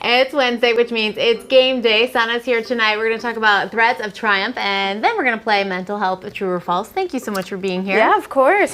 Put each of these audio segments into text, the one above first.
It's Wednesday, which means it's game day. Sana's here tonight. We're going to talk about Threads of Triumph, and then we're going to play Mental Health, True or False. Thank you so much for being here. Yeah, of course.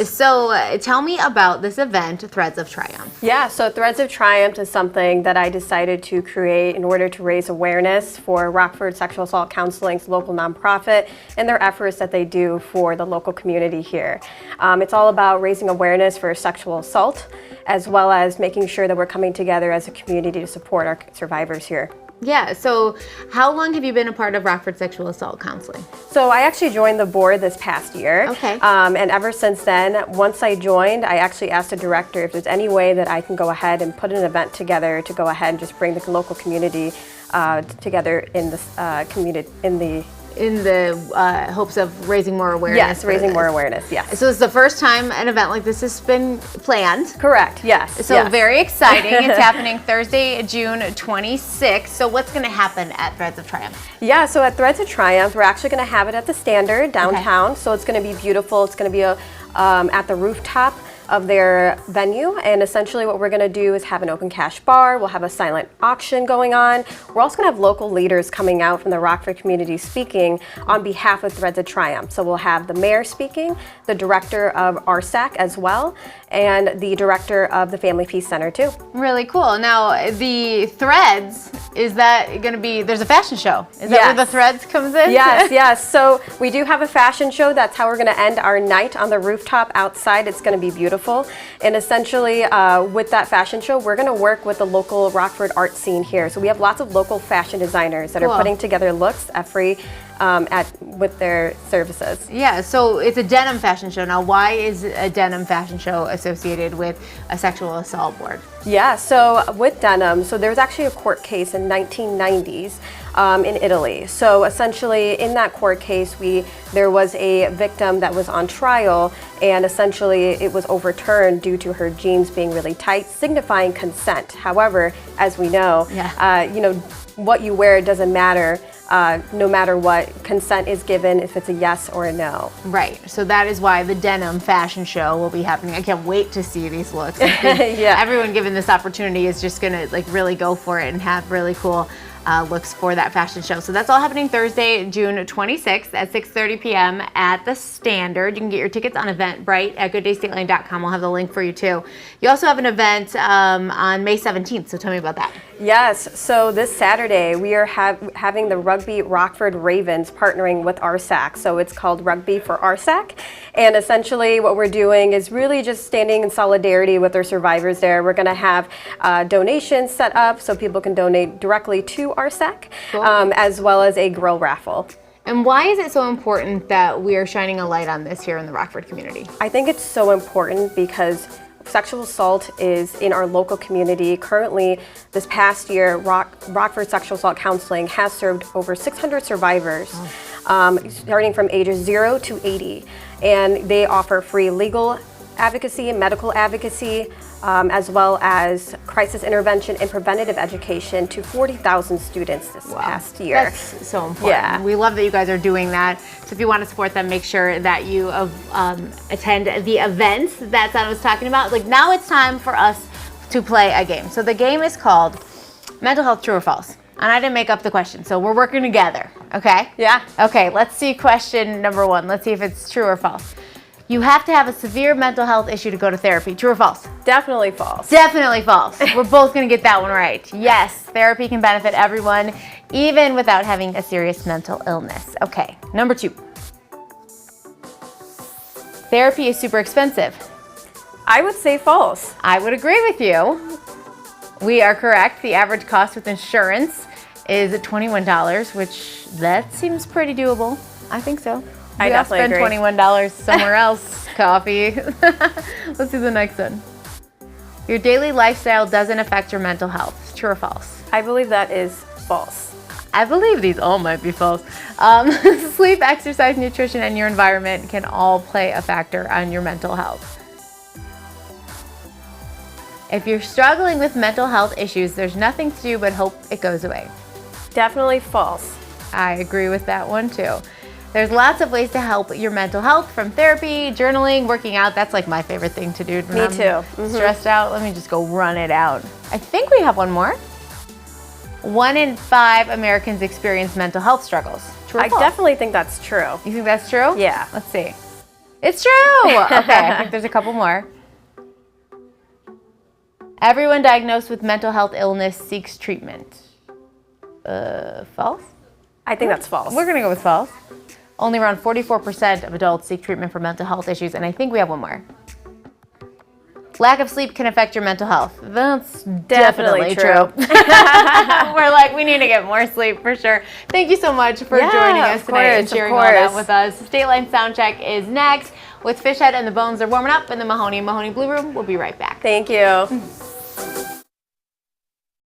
So tell me about this event, Threads of Triumph. Yeah, so Threads of Triumph is something that I decided to create in order to raise awareness for Rockford Sexual Assault Counseling's local nonprofit and their efforts that they do for the local community here. It's all about raising awareness for sexual assault, as well as making sure that we're coming together as a community to support our survivors here. Yeah, so how long have you been a part of Rockford Sexual Assault Counseling? So I actually joined the board this past year. Okay. And ever since then, once I joined, I actually asked the director if there's any way that I can go ahead and put an event together to go ahead and just bring the local community together in the hopes of raising more awareness. Yes, raising more awareness, yes. So it's the first time an event like this has been planned. Correct, yes. So yes. Very exciting. It's happening Thursday, June 26th. So what's going to happen at Threads of Triumph? Yeah, so at Threads of Triumph, we're actually going to have it at the Standard downtown. Okay. So it's going to be beautiful. It's going to be at the rooftop of their venue, and essentially what we're going to do is have an open cash bar. We'll have a silent auction going on. We're also going to have local leaders coming out from the Rockford community speaking on behalf of Threads of Triumph. So we'll have the mayor speaking, the director of RSAC as well, and the director of the Family Peace Center too. Really cool. Now the Threads, is that going to be, there's a fashion show. Is that where the Threads comes in? Yes, yes. So we do have a fashion show. That's how we're going to end our night on the rooftop outside. It's going to be beautiful. And essentially with that fashion show, we're going to work with the local Rockford art scene here. So we have lots of local fashion designers that are putting together looks at free with their services. Yeah, so it's a denim fashion show. Now, why is a denim fashion show associated with a sexual assault board? Yeah, so with denim, so there was actually a court case in 1990s in Italy. So essentially in that court case, there was a victim that was on trial, and essentially it was overturned due to her jeans being really tight, signifying consent. However, as we know, what you wear doesn't matter. No matter what, consent is given if it's a yes or a no. Right, so that is why the denim fashion show will be happening. I can't wait to see these looks. Yeah. Everyone given this opportunity is just gonna really go for it and have really cool looks for that fashion show. So that's all happening Thursday, June 26th at 6:30 p.m. at the Standard. You can get your tickets on Eventbrite at gooddaystateline.com. We'll have the link for you too. You also have an event on May 17th, so tell me about that. Yes, so this Saturday we are having the Rugby Rockford Ravens partnering with RSAC. So it's called Rugby for RSAC. And essentially what we're doing is really just standing in solidarity with our survivors there. We're gonna have donations set up so people can donate directly to RSAC, cool. As well as a grill raffle. And why is it so important that we are shining a light on this here in the Rockford community? I think it's so important because sexual assault is in our local community. Currently, this past year, Rockford Sexual Assault Counseling has served over 600 survivors, starting from ages 0 to 80. And they offer free legal advocacy and medical advocacy, as well as crisis intervention and preventative education to 40,000 students this past year. That's so important. Yeah. We love that you guys are doing that. So if you want to support them, make sure that you attend the events that Sana was talking about. Like, now it's time for us to play a game. So the game is called Mental Health, True or False. And I didn't make up the question, so we're working together, okay? Yeah. Okay, let's see question number 1. Let's see if it's true or false. You have to have a severe mental health issue to go to therapy. True or false? Definitely false. Definitely false. We're both going to get that one right. Yes, therapy can benefit everyone, even without having a serious mental illness. Okay, number 2. Therapy is super expensive. I would say false. I would agree with you. We are correct. The average cost with insurance is $21, which that seems pretty doable. I think so. I definitely spend $21 somewhere else. Coffee. Let's do the next one. Your daily lifestyle doesn't affect your mental health. True or false? I believe that is false. I believe these all might be false. Sleep, exercise, nutrition, and your environment can all play a factor on your mental health. If you're struggling with mental health issues, there's nothing to do but hope it goes away. Definitely false. I agree with that one too. There's lots of ways to help your mental health, from therapy, journaling, working out. That's like my favorite thing to do. Me too. Stressed out, let me just go run it out. I think we have one more. 1 in 5 Americans experience mental health struggles. True or I false? definitely think that's true. You think that's true? Yeah. Let's see. It's true. Okay, I think there's a couple more. Everyone diagnosed with mental health illness seeks treatment. False? I think that's false. We're gonna go with false. Only around 44% of adults seek treatment for mental health issues, and I think we have one more. Lack of sleep can affect your mental health. That's definitely true. We're like, we need to get more sleep for sure. Thank you so much for joining us today and sharing all that with us. State Line Soundcheck is next with Fishhead and the Bones are warming up in the Mahoney and Mahoney Blue Room. We'll be right back. Thank you.